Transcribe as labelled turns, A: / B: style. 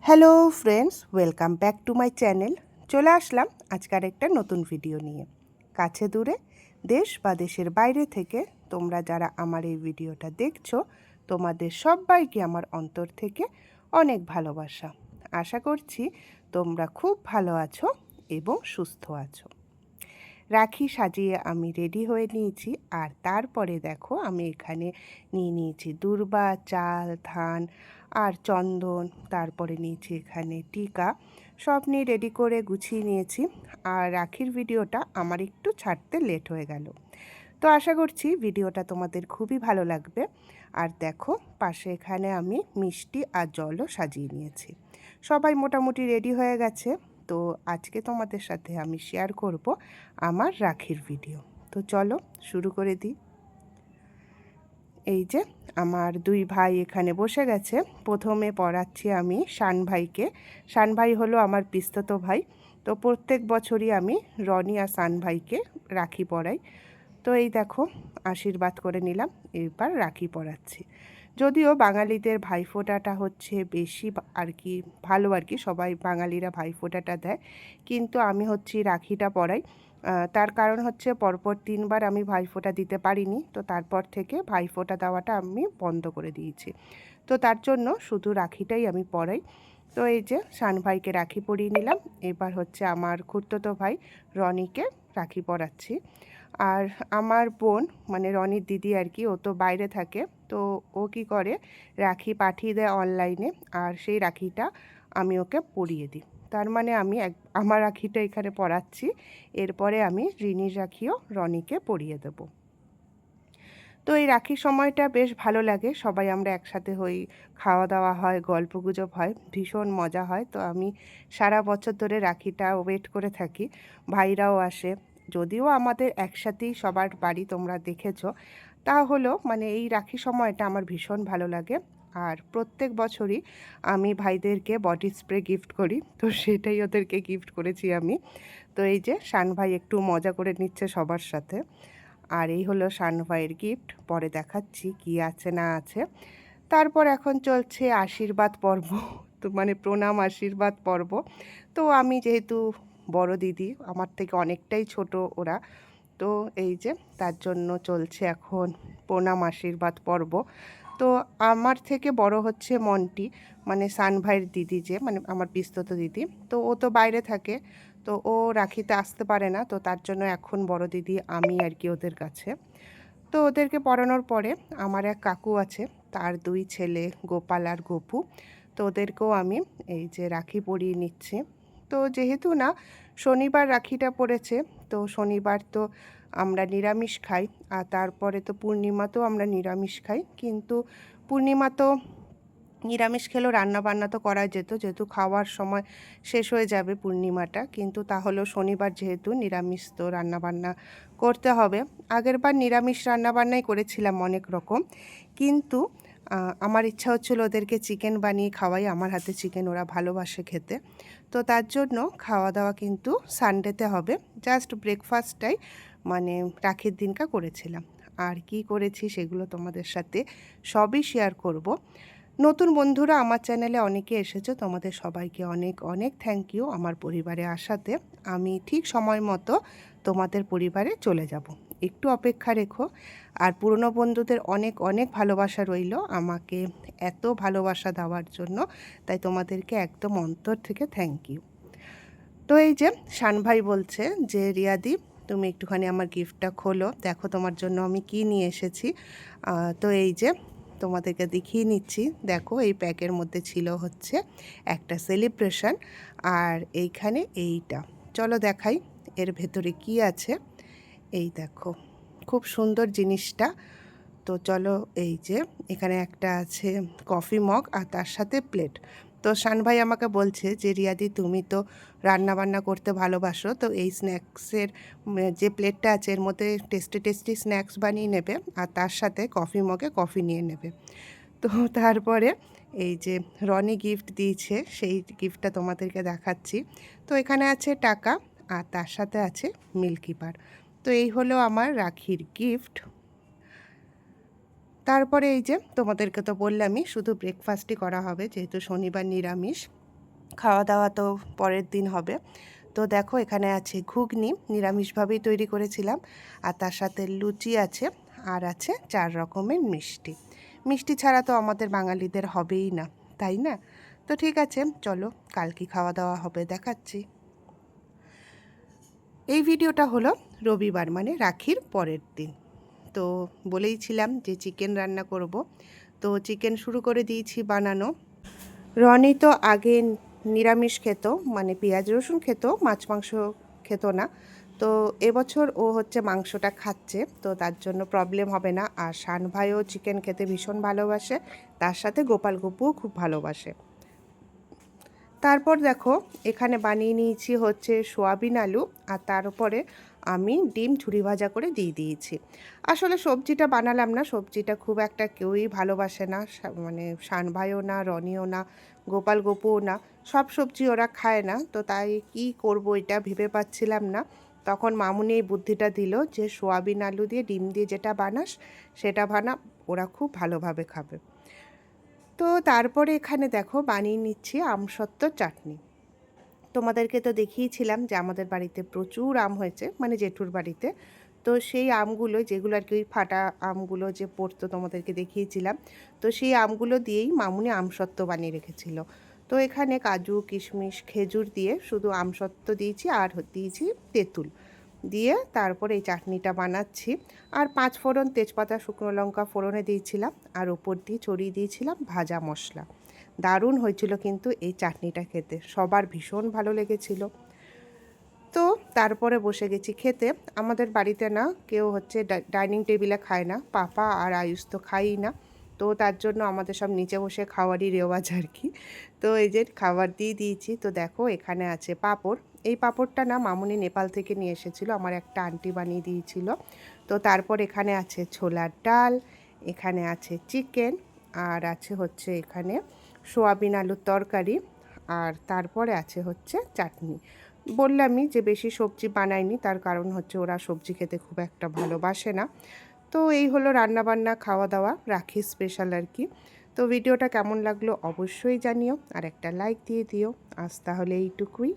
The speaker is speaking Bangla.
A: Hello friends, welcome back to my channel. চলে আসলাম আজকের একটা নতুন ভিডিও নিয়ে। কাছে দূরে, দেশ বা দেশের বাইরে থেকে তোমরা যারা আমার এই ভিডিওটা দেখছো, তোমাদের সবাইকে আমার অন্তর থেকে অনেক ভালোবাসা। আশা করছি তোমরা খুব ভালো আছো এবং সুস্থ আছো। রাখি সাজিয়ে আমি রেডি হয়ে নিয়েছি, আর তারপরে দেখো আমি এখানে নিয়ে নিয়েছি দূর্বা, চাল, ধান আর চন্দন। তারপরে নিয়েছি এখানে টিকা, সব নিয়ে রেডি করে গুছিয়ে নিয়েছি। আর রাখির ভিডিওটা আমার একটু ছাড়তে লেট হয়ে গেল, তো আশা করছি ভিডিওটা তোমাদের খুবই ভালো লাগবে। আর দেখো পাশে এখানে আমি মিষ্টি আর জলও সাজিয়ে নিয়েছি। সবাই মোটামুটি রেডি হয়ে গেছে। তো আজকে তোমাদের সাথে আমি শেয়ার করব আমার রাখির ভিডিও। তো চলো শুরু করে দিই। এই যে আমার দুই ভাই এখানে বসে গেছে। প্রথমে পড়াচ্ছি আমি শান ভাইকে। শান ভাই হলো আমার পিস্তত ভাই। তো প্রত্যেক বছরই আমি রনি আর শান ভাইকে রাখি পরাই। তো এই দেখো আশীর্বাদ করে নিলাম, এবার রাখি পরাচ্ছি। যদিও বাঙালিদের ভাইফোঁটাটা হচ্ছে বেশি আর কি ভালো, আর কি সবাই বাঙালিরা ভাইফোঁটাটা দেয়, কিন্তু আমি হচ্ছে রাখিটা পরাই। তার কারণ হচ্ছে পরপর 3বার আমি ভাইফোঁটা দিতে পারিনি, তো তারপর থেকে ভাইফোঁটা দেওয়াটা আমি বন্ধ করে দিয়েছি। তো তার জন্য শুধু রাখিটাই আমি পরাই। তো এই যে শান ভাইকে রাখি পরিয়ে নিলাম। এবার হচ্ছে আমার খুড়তুতো ভাই রনিকে রাখি পরাচ্ছি। আর আমার বোন মানে রনির দিদি আর কি, ও তো বাইরে থাকে। তো ও কি করে, রাখি পাঠিয়ে দেয় অনলাইনে, আর সেই রাখিটা আমি ওকে পরিয়ে দিই। তার মানে আমি আমার রাখিটা এখানে পরাচ্ছি, এরপরে আমি রিনির রাখিও রনিকে পরিয়ে দেবো। তো এই রাখির সময়টা বেশ ভালো লাগে, সবাই আমরা একসাথে হই, খাওয়া দাওয়া হয়, গল্পগুজব হয়, ভীষণ মজা হয়। তো আমি সারা বছর ধরে রাখিটা ওয়েট করে থাকি। ভাইরাও আসে, যদিও আমাদের একসাথেই সবার বাড়ি, তোমরা দেখেছো। তা হলো মানে এই রাখি সময়টা আমার ভীষণ ভালো লাগে। আর প্রত্যেক বছরই আমি ভাইদেরকে বডি স্প্রে গিফট করি, তো সেটাই ওদেরকে গিফট করেছি আমি। তো এই যে শান ভাই একটু মজা করে নিচ্ছে সবার সাথে। আর এই হলো শান ভাইয়ের গিফট, পরে দেখাচ্ছি কি আছে না আছে। তারপর এখন চলছে আশীর্বাদ পর্ব, তো মানে প্রণাম আশীর্বাদ পর্ব। তো আমি যেহেতু বড় দিদি, আমার থেকে অনেকটাই ছোট ওরা, তো এই যে তার জন্য চলছে এখন প্রণাম আশীর্বাদ পর্ব। তো আমার থেকে বড় হচ্ছে মন্টি, মানে শান ভাইয়ের দিদি, যে মানে আমার পিস্তত দিদি। তো ও তো বাইরে থাকে, তো ও রাখিতে আসতে পারে না, তো তার জন্য এখন বড় দিদি আমি আর কি ওদের কাছে। তো ওদেরকে পড়ানোর পরে আমার এক কাকু আছে, তার 2 ছেলে গোপাল আর গপু। তো ওদেরকেও আমি এই যে রাখি পরিয়ে নিচ্ছি। তো যেহেতু না শনিবার রাখিটা পড়েছে, তো শনিবার তো আমরা নিরামিষ খাই, আর তারপরে তো পূর্ণিমাতেও আমরা নিরামিষ খাই। কিন্তু পূর্ণিমা তো নিরামিষ খেলেও রান্নাবান্না তো করা যেত, যেহেতু খাওয়ার সময় শেষ হয়ে যাবে পূর্ণিমাটা, কিন্তু তাহলেও শনিবার যেহেতু নিরামিষ, তো রান্নাবান্না করতে হবে। আগেরবার নিরামিষ রান্নাবান্নাই করেছিলাম অনেক রকম, কিন্তু আমার ইচ্ছা হচ্ছিল ওদেরকে চিকেন বানিয়ে খাওয়াই, আমার হাতে চিকেন ওরা ভালোবাসে খেতে। তো তার জন্য খাওয়া দাওয়া কিন্তু সানডেতে হবে। জাস্ট ব্রেকফাস্টটাই মানে রাখির দিনকা করেছিলাম। আর কি করেছি সেগুলো তোমাদের সাথে সবই শেয়ার করব। নতুন বন্ধুরা আমার চ্যানেলে অনেকে এসেছো, তোমাদের সবাইকে অনেক অনেক থ্যাংক ইউ আমার পরিবারে আসাতে। আমি ঠিক সময় মতো তোমাদের পরিবারে চলে যাব, একটু অপেক্ষা রেখো। আর পুরনো বন্ধুদের অনেক অনেক ভালোবাসা রইল আমাকে এত ভালোবাসা দেওয়ার জন্য, তাই তোমাদেরকে একদম অন্তর থেকে থ্যাংক ইউ। তো এই যে শান ভাই বলছে যে রিয়াদি, তুমি একটুখানি আমার গিফটটা খোলো, দেখো তোমার জন্য আমি কি নিয়ে এসেছি। তো এই যে তোমাদেরকে দেখিয়ে নিচ্ছি, দেখো এই প্যাকের মধ্যে ছিল হচ্ছে একটা সেলিব্রেশন, আর এইখানে এইটা, চলো দেখাই এর ভেতরে কি আছে। এই দেখো খুব সুন্দর জিনিসটা। তো চলো, এই যে এখানে একটা আছে কফি মগ আর তার সাথে প্লেট। তো শান ভাই আমাকে বলছে যে রিয়াদি, তুমি তো রান্না বান্না করতে ভালোবাসো, তো এই স্ন্যাক্সের যে প্লেটটা আছে এর মধ্যে টেস্টি টেস্টি স্ন্যাক্স বানিয়ে নেবে, আর তার সাথে কফি মগে কফি নিয়ে নেবে। তো তারপরে এই যে রনি গিফট দিয়েছে, সেই গিফটটা তোমাদেরকে দেখাচ্ছি। তো এখানে আছে টাকা, আর তার সাথে আছে মিল্কি বার। তো এই হলো আমার রাখির গিফট। তারপরে এই যে তোমাদেরকে তো বললামই শুধু ব্রেকফাস্টই করা হবে, যেহেতু শনিবার নিরামিষ। খাওয়া দাওয়া তো পরের দিন হবে। তো দেখো এখানে আছে ঘুগনি, নিরামিষভাবেই তৈরি করেছিলাম, আর তার সাথে লুচি আছে, আর আছে 4 রকমের মিষ্টি। মিষ্টি ছাড়া তো আমাদের বাঙালিদের হবেই না, তাই না? তো ঠিক আছে, চলো কাল কি খাওয়া দাওয়া হবে দেখাচ্ছি। এই ভিডিওটা হলো রবিবার, মানে রাখির পরের দিন। তো বলেইছিলাম যে চিকেন রান্না করব, তো চিকেন শুরু করে দিয়েছি বানানো। রনি তো আগে নিরামিষ খেত, মানে পেঁয়াজ রসুন খেত, মাছ মাংস খেত না। তো এবছর ও হচ্ছে মাংসটা খাচ্ছে, তো তার জন্য প্রবলেম হবে না। আর শান ভাইও চিকেন খেতে ভীষণ ভালোবাসে, তার সাথে গোপাল গপুও খুব ভালোবাসে। তারপর দেখো এখানে বানিয়ে নিয়েছি হচ্ছে সোয়াবিন আলু, আর তার উপরে আমি ডিম ঝুরি ভাজা করে দিয়ে দিয়েছি। আসলে সবজিটা বানালাম না, সবজিটা খুব একটা কেউই ভালোবাসে না, মানে শান ভাইও না, রনিও না, গোপাল গপুও না, সব সবজি ওরা খায় না। তো তাই কি করব এটা ভেবে পাচ্ছিলাম না। তখন মামুনি এই বুদ্ধিটা দিল যে সোয়াবিন আলু দিয়ে ডিম দিয়ে যেটা বানাস সেটা বানা, ওরা খুব ভালোভাবে খাবে। তো তারপরে এখানে দেখো বানিয়ে নিচ্ছি আমসত্ত্ব চাটনি। তোমাদেরকে তো দেখিয়েছিলাম যে আমাদের বাড়িতে প্রচুর আম হয়েছে, মানে জেঠুর বাড়িতে। তো সেই আমগুলো, যেগুলো আর কি ওই ফাটা আমগুলো যে পড়তো, তোমাদেরকে দেখিয়েছিলাম। তো সেই আমগুলো দিয়েই মামুনি আমসত্ত্ব বানিয়ে রেখেছিল। তো এখানে কাজু কিশমিশ খেজুর দিয়ে শুধু আমসত্ত্ব দিয়েছি, আর দিয়েছি তেঁতুল দিয়ে তারপরে এই চাটনিটা বানাচ্ছি। আর 5 ফোড়ন, তেজপাতা, শুকনো লঙ্কা ফোড়নে দিয়েছিলাম, আর ওপর দিয়ে ছড়িয়ে দিয়েছিলাম ভাজা মশলা। দারুণ হয়েছিল কিন্তু এই চাটনিটা খেতে, সবার ভীষণ ভালো লেগেছিল। তো তারপরে বসে গেছি খেতে। আমাদের বাড়িতে না কেউ হচ্ছে ডাইনিং টেবিলে খায় না, পাপা আর আয়ুষ তো খায়ই না। তো তার জন্য আমাদের সব নিচে বসে খাওয়ারই রেওয়াজ আর কি। তো এই যে খাবার দিয়ে দিয়েছি। তো দেখো এখানে আছে পাঁপড়। এই পাঁপড়টা না মামুনি নেপাল থেকে নিয়ে এসেছিলো, আমার একটা আন্টি বানিয়ে দিয়েছিল। তো তারপর এখানে আছে ছোলার ডাল, এখানে আছে চিকেন, আর আছে হচ্ছে এখানে সোয়াবিন আলুর তরকারি, আর তারপরে আছে হচ্ছে চাটনি। বললামই যে বেশি সবজি বানাইনি, তার কারণ হচ্ছে ওরা সবজি খেতে খুব একটা ভালোবাসে না। তো এই হলো রান্নাবান্না খাওয়া দাওয়া রাখি স্পেশাল আর কি। তো ভিডিওটা কেমন লাগলো অবশ্যই জানিও, আর একটা লাইক দিয়ে দিও। আজ তাহলে এইটুকুই।